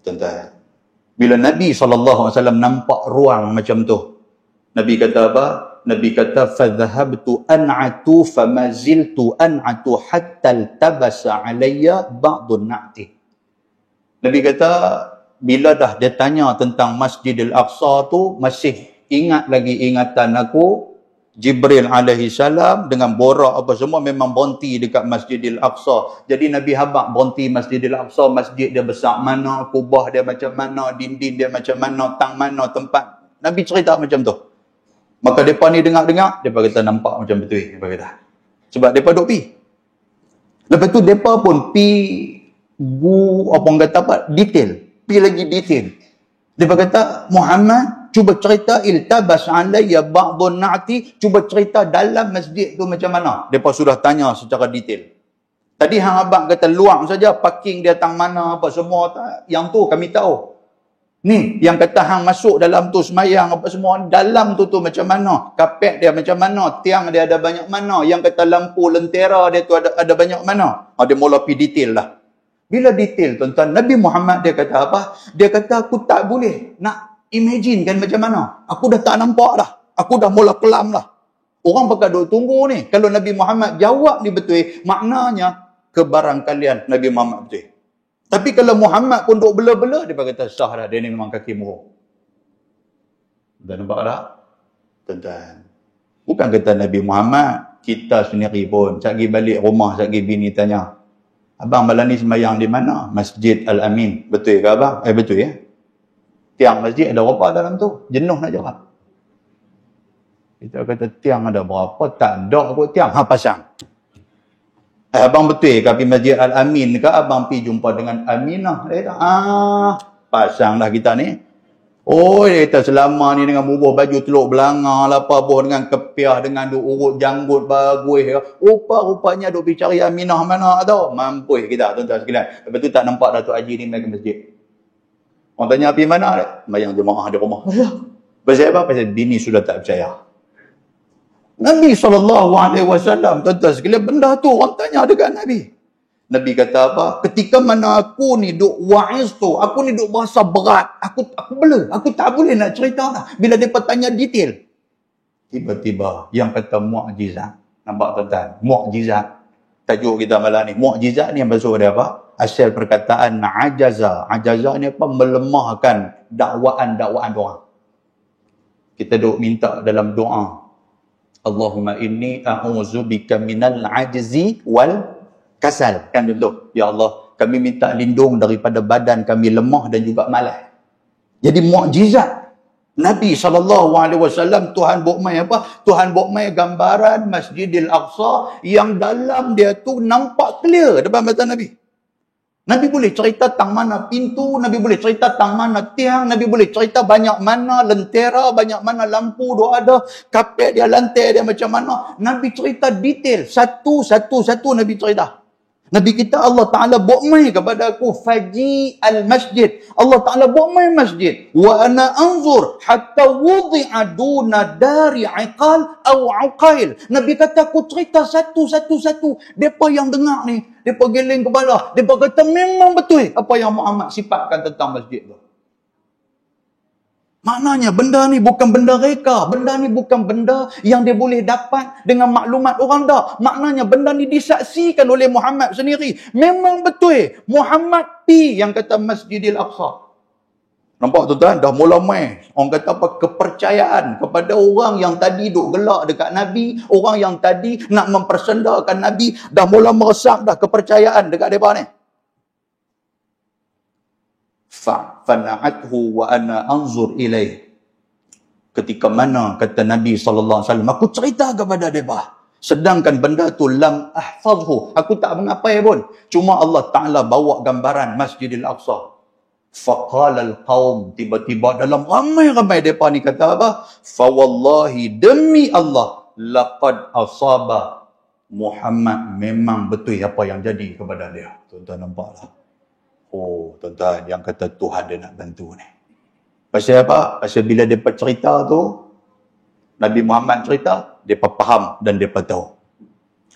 [SPEAKER 1] Tuan-tuan, bila Nabi SAW nampak ruang macam tu, Nabi kata apa? Nabi kata, فَذَهَبْتُ أَنْعَتُ فَمَزِلْتُ أَنْعَتُ حَتَّى الْتَبَسَ عَلَيَّ بَعْضُ النَّعْتِ. Nabi kata, bila dah dia tanya tentang Masjidil Aqsa tu, masih ingat lagi ingatan aku, Jibril alaihi salam dengan borak apa semua memang berhenti dekat Masjidil Aqsa. Jadi Nabi habaq berhenti Masjidil Aqsa, masjid dia besar mana, kubah dia macam mana, dinding dia macam mana, tang mana tempat. Nabi cerita macam tu. Maka mereka ni dengar-dengar, mereka kata nampak macam betul. Mereka kata. Sebab mereka duk pi. Lepas tu mereka pun pi detail. Pi lagi detail. Mereka kata, Muhammad, cuba cerita iltabas alayya ba'dun na'ti, cuba cerita dalam masjid tu macam mana. Mereka sudah tanya secara detail. Tadi hang abang kata luang saja, parking dia tang mana, apa semua. Yang tu kami tahu. Ni, yang kata hang masuk dalam tu semayang apa semua, dalam tu macam mana, kapet dia macam mana, tiang dia ada banyak mana, yang kata lampu lentera dia tu ada banyak mana. Dia mula pergi detail lah. Bila detail, tuan-tuan, Nabi Muhammad dia kata apa? Dia kata aku tak boleh nak imagine kan macam mana. Aku dah tak nampak dah. Aku dah mula kelam lah. Orang pakai duk tunggu ni. Kalau Nabi Muhammad jawab ni betul, maknanya kebarangkalian Nabi Muhammad betul. Tapi kalau Muhammad pun duk bela-bela, dia kata sah dah, dia ni memang kaki murung. Dah nampak tak? Tuan-tuan. Bukan kata Nabi Muhammad, kita sendiri pun, sekali balik rumah, sekali bini tanya, abang malam ni sembahyang di mana? Masjid Al-Amin. Betul ke abang? Betul ya. Tiang masjid ada berapa dalam tu? Jenuh nak jawab. Kita kata tiang ada berapa? Tak ada kot tiang. Pasang. Abang betul ke pergi Masjid Al-Amin ke? Abang pergi jumpa dengan Aminah. Pasang dah kita ni. Oh, dia kata selama ni dengan bubuh baju teluk belanga lah, apa buh dengan kepiah, dengan duk urut janggut bagus. Rupa-rupanya duk pergi cari Aminah mana tau. Mampus kita, tuan-tuan sekalian. Lepas tu tak nampak Datuk Haji ni main ke masjid. Orang tanya pergi mana? Bayang jemaah di rumah. Pasal apa? Pasal bini sudah tak percaya. Nabi SAW, tuan-tuan sekalian, benda tu orang tanya dekat Nabi. Nabi kata apa? Ketika mana aku ni duk wa'iz tu, aku ni duk berasa berat, aku bela, aku tak boleh nak cerita dah. Bila mereka tanya detail, tiba-tiba yang kata mukjizat. Nampak tuan-tuan? Mukjizat. Tajuk kita malam ni. Mukjizat ni yang maksud dia apa? Asal perkataan ajaza. Ajaza ni apa? Melemahkan dakwaan-dakwaan doa. Kita duk minta dalam doa. Allahumma inni a'udzubika minal ajzi wal kasal. Kan betul? Ya Allah, kami minta lindung daripada badan kami lemah dan juga malas. Jadi mukjizat. Nabi SAW, Tuhan buat mai apa? Tuhan buat mai gambaran Masjidil Aqsa yang dalam dia tu nampak clear depan mata Nabi. Nabi boleh cerita tang mana pintu, Nabi boleh cerita tang mana tiang, Nabi boleh cerita banyak mana lentera, banyak mana lampu dia ada, kapet dia, lantai dia macam mana. Nabi cerita detail, satu Nabi cerita. Nabi kita Allah Ta'ala buat mai kepada aku faji al-masjid. Allah Ta'ala buat mai masjid. Wa ana anzur hatta wudi'a duna dari iqal au uqail. Nabi kata aku cerita satu. Depa yang dengar ni, depa geleng kepala. Depa kata memang betul apa yang Muhammad sifatkan tentang masjid tu. Maknanya benda ni bukan benda reka. Benda ni bukan benda yang dia boleh dapat dengan maklumat orang dah. Maknanya benda ni disaksikan oleh Muhammad sendiri. Memang betul. Muhammad pi yang kata Masjidil Aqsa. Nampak tuan-tuan? Dah mula mai. Orang kata apa? Kepercayaan kepada orang yang tadi duk gelak dekat Nabi. Orang yang tadi nak mempersendakan Nabi. Dah mula meresap dah kepercayaan dekat mereka ni. Fana'athu wa ana anzur ilaih. Ketika mana kata Nabi SAW, aku cerita kepada mereka. Sedangkan benda tu lam ahfazhu. Aku tak mengapai pun. Cuma Allah Ta'ala bawa gambaran Masjidil Aqsa. Faqala al-qawm. Tiba-tiba dalam ramai-ramai mereka ni kata apa? Fawallahi demi Allah. Laqad asaba. Muhammad memang betul apa yang jadi kepada dia. Tuan-tuan nampaklah. Oh, tuan-tuan, yang kata Tuhan dia nak bantu ni. Pasal apa? Pasal bila dia cerita tu, Nabi Muhammad cerita, dia faham dan dia tahu.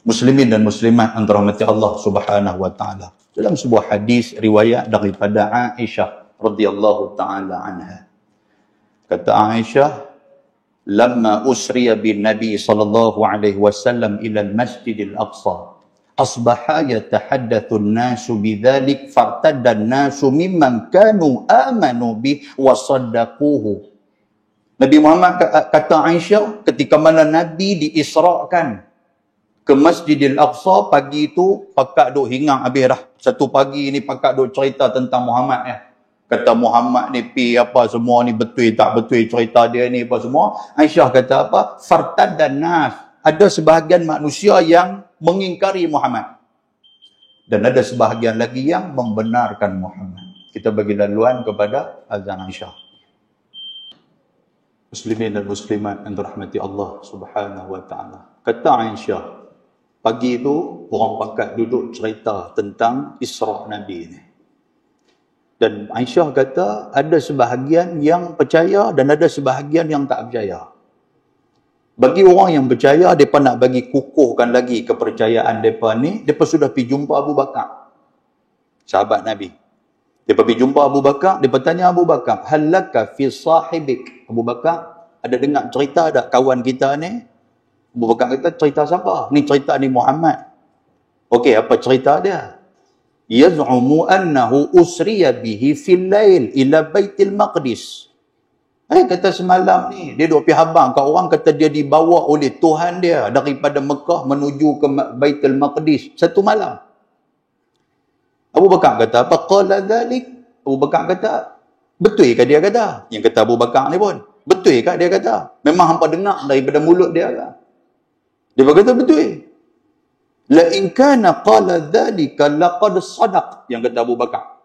[SPEAKER 1] Muslimin dan muslimat yang dirahmati Allah Subhanahu wa taala. Dalam sebuah hadis riwayat daripada Aisyah radhiyallahu taala anha. Kata Aisyah, "Lamma usriya bin Nabi sallallahu alaihi wasallam ila al-Masjidil Aqsa." Asbaha yatahaddathu an-nasu bidzalik fartadda an-nasu mimman kanu amanu bi wa saddaquhu. Nabi Muhammad kata Aisyah ketika mana Nabi diisrakan ke Masjidil Aqsa pagi itu pakak duk hingang habis dah. Satu pagi ni pakak duk cerita tentang Muhammad ya. Kata Muhammad ni pi apa semua ni betul tak betul cerita dia ni apa semua. Aisyah kata apa? Fartadda an-nas. Ada sebahagian manusia yang mengingkari Muhammad. Dan ada sebahagian lagi yang membenarkan Muhammad. Kita bagi laluan kepada azan Aisyah. Muslimin dan muslimat yang dirahmati Allah Subhanahu wa taala. Kata Aisyah, pagi itu orang pakat duduk cerita tentang Isra' Nabi ni. Dan Aisyah kata ada sebahagian yang percaya dan ada sebahagian yang tak percaya. Bagi orang yang percaya, mereka nak bagi kukuhkan lagi kepercayaan mereka ni, mereka sudah pergi jumpa Abu Bakar. Sahabat Nabi. Mereka pergi jumpa Abu Bakar, mereka tanya Abu Bakar, "Halaka fi sahibik?" Abu Bakar, ada dengar cerita tak kawan kita ni? Abu Bakar kata, cerita siapa? Ni cerita ni Muhammad. Okey, apa cerita dia? Yaz'umu annahu usriya bihi fil lail ila Baitul Maqdis. Kata semalam ni, dia duk pergi habang kat orang kata dia dibawa oleh Tuhan dia daripada Mekah menuju ke Baitul Maqdis satu malam. Abu Bakar kata, apa qala dhalik? Abu Bakar kata, betul ke dia kata? Yang kata Abu Bakar ni pun, betul ke dia kata? Memang hampa dengar daripada mulut dia ke? Dia kata betul. La in kana qala dhalika laqad sadaq. Yang kata Abu Bakar.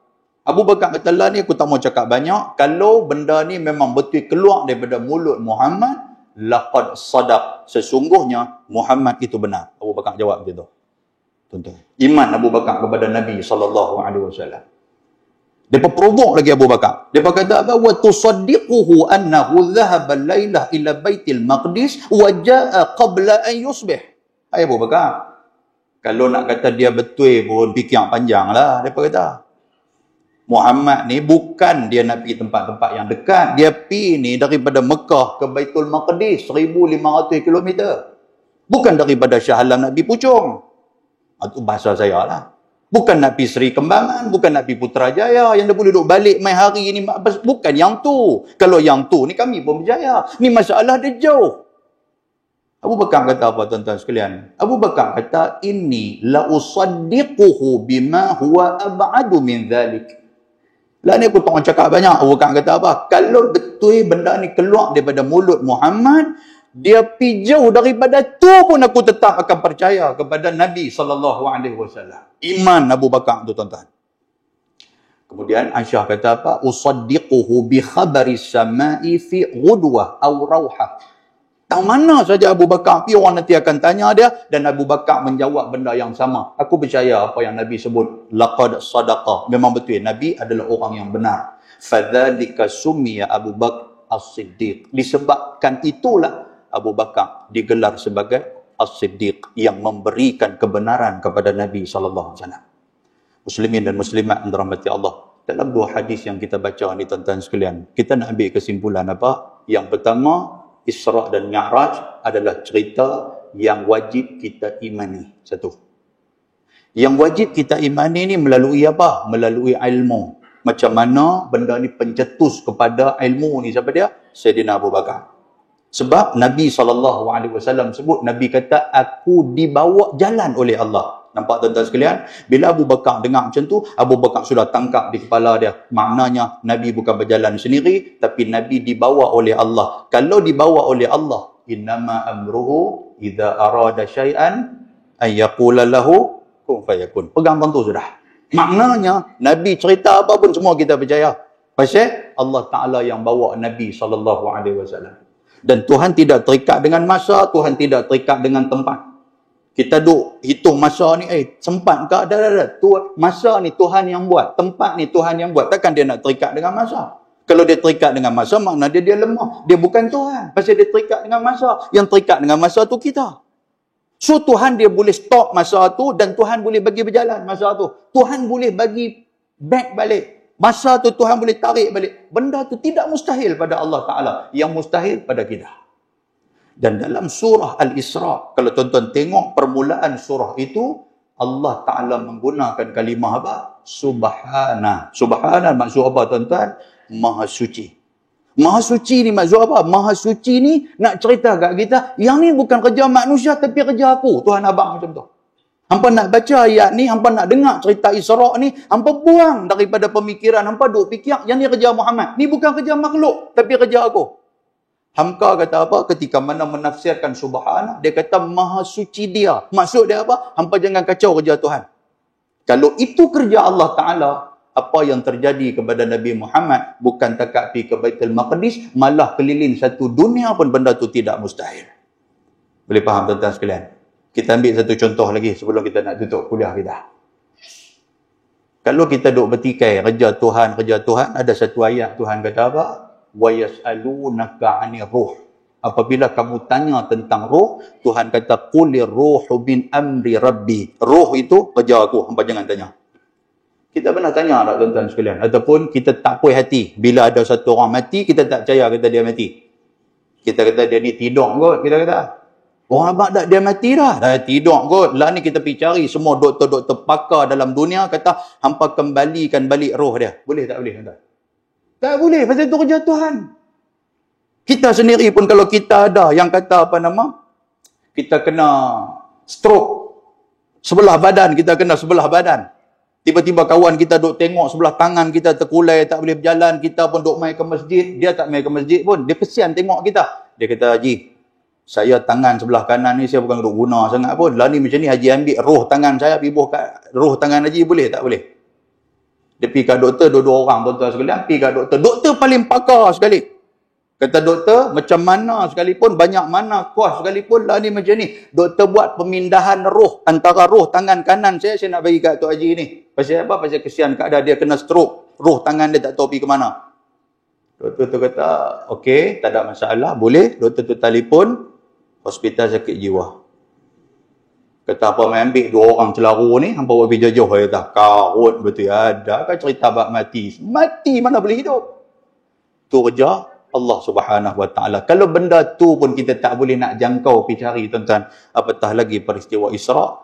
[SPEAKER 1] Abu Bakar kata lah ni aku tak mau cakap banyak. Kalau benda ni memang betul keluar daripada mulut Muhammad, laqad sadaq. Sesungguhnya Muhammad itu benar. Abu Bakar jawab macam tu. Tuan-tuan. Iman Abu Bakar kepada Nabi SAW. Depa provoke lagi Abu Bakar. Depa kata apa? Wa tusaddiquhu annahu dhahaba al-lailah ila Baitul Maqdis wa jaa qabla an yusbih. Hai Abu Bakar, kalau nak kata dia betul pun fikir panjang lah. Depa kata Muhammad ni bukan dia nak pergi tempat-tempat yang dekat. Dia pergi ni daripada Mekah ke Baitul Maqdis 1,500 km. Bukan daripada Shah Alam nak pergi Puchong. Itu bahasa saya lah. Bukan nak pergi Seri Kembangan, bukan nak pergi Putrajaya yang dia boleh duduk balik main hari ni. Bukan yang tu. Kalau yang tu ni kami pun berjaya. Ni masalah dia jauh. Abu Bakar kata apa tuan-tuan sekalian? Abu Bakar kata, inni la usaddiquhu bima huwa ab'adu min dhalik. Lah ni aku tak orang cakap banyak. Abu Bakar kata apa? Kalau betul benda ni keluar daripada mulut Muhammad, dia pergi jauh daripada tu pun aku tetap akan percaya kepada Nabi SAW. Iman Abu Bakar tu tuan-tuan. Kemudian Aisyah kata apa? Usaddiquhu bi khabari samai fi ghudwah aw rauhah. Tak mana saja Abu Bakar pergi, orang nanti akan tanya dia, dan Abu Bakar menjawab benda yang sama. Aku percaya apa yang Nabi sebut. Laqad sadaqa. Memang betul. Nabi adalah orang yang benar. Fadzalika summiya Abu Bakar as-Siddiq. Disebabkan itulah Abu Bakar digelar sebagai As-Siddiq yang memberikan kebenaran kepada Nabi SAW. Muslimin dan muslimat yang dirahmati Allah. Dalam dua hadis yang kita baca ni tuan-tuan sekalian, kita nak ambil kesimpulan apa? Yang pertama, Isra' dan Mi'raj adalah cerita yang wajib kita imani. Satu. Yang wajib kita imani ni melalui apa? Melalui ilmu. Macam mana benda ni pencetus kepada ilmu ni siapa dia? Sayyidina Abu Bakar. Sebab Nabi SAW sebut, Nabi kata, aku dibawa jalan oleh Allah. Nampak tuan-tuan sekalian? Bila Abu Bakar dengar macam tu, Abu Bakar sudah tangkap di kepala dia. Maknanya, Nabi bukan berjalan sendiri, tapi Nabi dibawa oleh Allah. Kalau dibawa oleh Allah, innama amruhu idza arada syai'an an yaqula lahu kun fayakun. Pegang tentu sudah. Maknanya, Nabi cerita apa pun semua kita percaya. Pasal Allah Ta'ala yang bawa Nabi SAW. Dan Tuhan tidak terikat dengan masa, Tuhan tidak terikat dengan tempat. Kita duk hitung masa ni, sempat ke? Dah. Masa ni Tuhan yang buat, tempat ni Tuhan yang buat. Takkan dia nak terikat dengan masa? Kalau dia terikat dengan masa, makna dia lemah. Dia bukan Tuhan. Pasal dia terikat dengan masa. Yang terikat dengan masa tu kita. So Tuhan dia boleh stop masa tu, dan Tuhan boleh bagi berjalan masa tu. Tuhan boleh bagi back balik. Masa tu Tuhan boleh tarik balik. Benda tu tidak mustahil pada Allah Ta'ala. Yang mustahil pada kita. Dan dalam surah Al-Isra', kalau tuan-tuan tengok permulaan surah itu, Allah Ta'ala menggunakan kalimah apa? Subhana. Subhana maksud apa tuan-tuan? Maha suci. Maha suci ni maksud apa? Maha suci ni nak cerita kat kita, yang ni bukan kerja manusia tapi kerja aku. Tuhan abang macam tu. Hampa nak baca ayat ni, hampa nak dengar cerita Isra' ni, hampa buang daripada pemikiran, hampa duk fikir, yang ni kerja Muhammad. Ni bukan kerja makhluk, tapi kerja aku. Hamka kata apa? Ketika mana menafsirkan Subhana, dia kata maha suci dia. Maksud dia apa? Hampa jangan kacau kerja Tuhan. Kalau itu kerja Allah Ta'ala, apa yang terjadi kepada Nabi Muhammad, bukan takat pergi ke Baitul Maqdis, malah keliling satu dunia pun benda tu tidak mustahil. Boleh faham tuan-tuan sekalian? Kita ambil satu contoh lagi sebelum kita nak tutup kuliah kita. Kalau kita duk bertikai kerja Tuhan, ada satu ayat Tuhan kata apa? Wa yas'alunaka 'anir ruh. Apabila kamu tanya tentang roh, Tuhan kata qulir ruhu bin amri rabbi. Roh itu kerja aku, hangpa jangan tanya. Kita pernah tanya tak tuan-tuan sekalian? Ataupun kita tak puas hati bila ada satu orang mati, kita tak percaya kata dia mati. Kita kata dia ni tidur kot, kita kata. Orang abang tak dia mati dah. Dah tidur kot. Lah ni kita pergi cari semua doktor-doktor pakar dalam dunia kata hampa kembalikan balik roh dia. Boleh tak boleh? Tak boleh. Pasal itu kerja Tuhan. Kita sendiri pun kalau kita ada yang kata apa nama? Kita kena stroke. Sebelah badan kita kena sebelah badan. Tiba-tiba kawan kita duk tengok sebelah tangan kita terkulai, tak boleh berjalan. Kita pun duk main ke masjid. Dia tak main ke masjid pun. Dia kesian tengok kita. Dia kata, Haji, saya tangan sebelah kanan ni saya bukan duk guna sangat pun. Lah ni macam ni Haji ambil roh tangan saya pergi buh kat roh tangan Haji, boleh tak boleh? Dia pergi kat doktor, dua-dua orang tuan-tuan sekalian pergi kat doktor. Doktor paling pakar sekali. Kata doktor, macam mana sekalipun, banyak mana kos sekalipun, lah ni macam ni. Doktor buat pemindahan roh antara roh tangan kanan saya nak bagi kat Tok Haji ni. Pasal apa? Pasal kesian keadaan dia kena stroke. Roh tangan dia tak tahu pergi ke mana. Doktor tu kata, okey, tak ada masalah, boleh. Doktor tu telefon hospital sakit jiwa. Kata apa main ambil 2 orang celaru ni, hampa buat pergi jauh. Dia kata, karut betul ada kan cerita bab mati. Mati mana boleh hidup? Tu kerja Allah Subhanahu Wa Taala. Kalau benda tu pun kita tak boleh nak jangkau pergi cari tuan-tuan, apatah lagi peristiwa Isra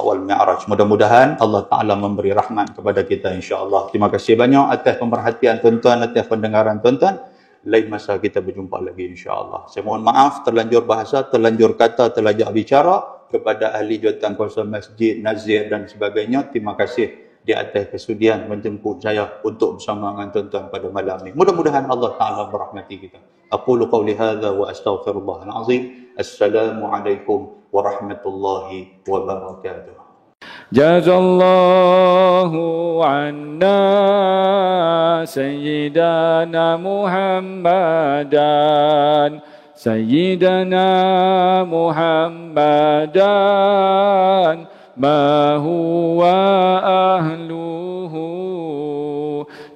[SPEAKER 1] wal Mi'raj. Mudah-mudahan Allah Taala memberi rahmat kepada kita insya-Allah. Terima kasih banyak atas pemerhatian tuan-tuan, atas pendengaran tuan-tuan. Lain masa kita berjumpa lagi insya-Allah. Saya mohon maaf terlanjur bahasa, terlanjur kata, terlanjur bicara kepada ahli jawatan kuasa masjid, nazir dan sebagainya. Terima kasih di atas kesudian menjemput saya untuk bersama dengan tuan-tuan pada malam ini. Mudah-mudahan Allah Taala merahmati kita. Aqulu qawli hadza wa astaghfirullahal azim. Assalamualaikum warahmatullahi wabarakatuh.
[SPEAKER 2] Jazallahu anna sayyidana Muhammadan Sayyidana Muhammadan ma huwa ahlu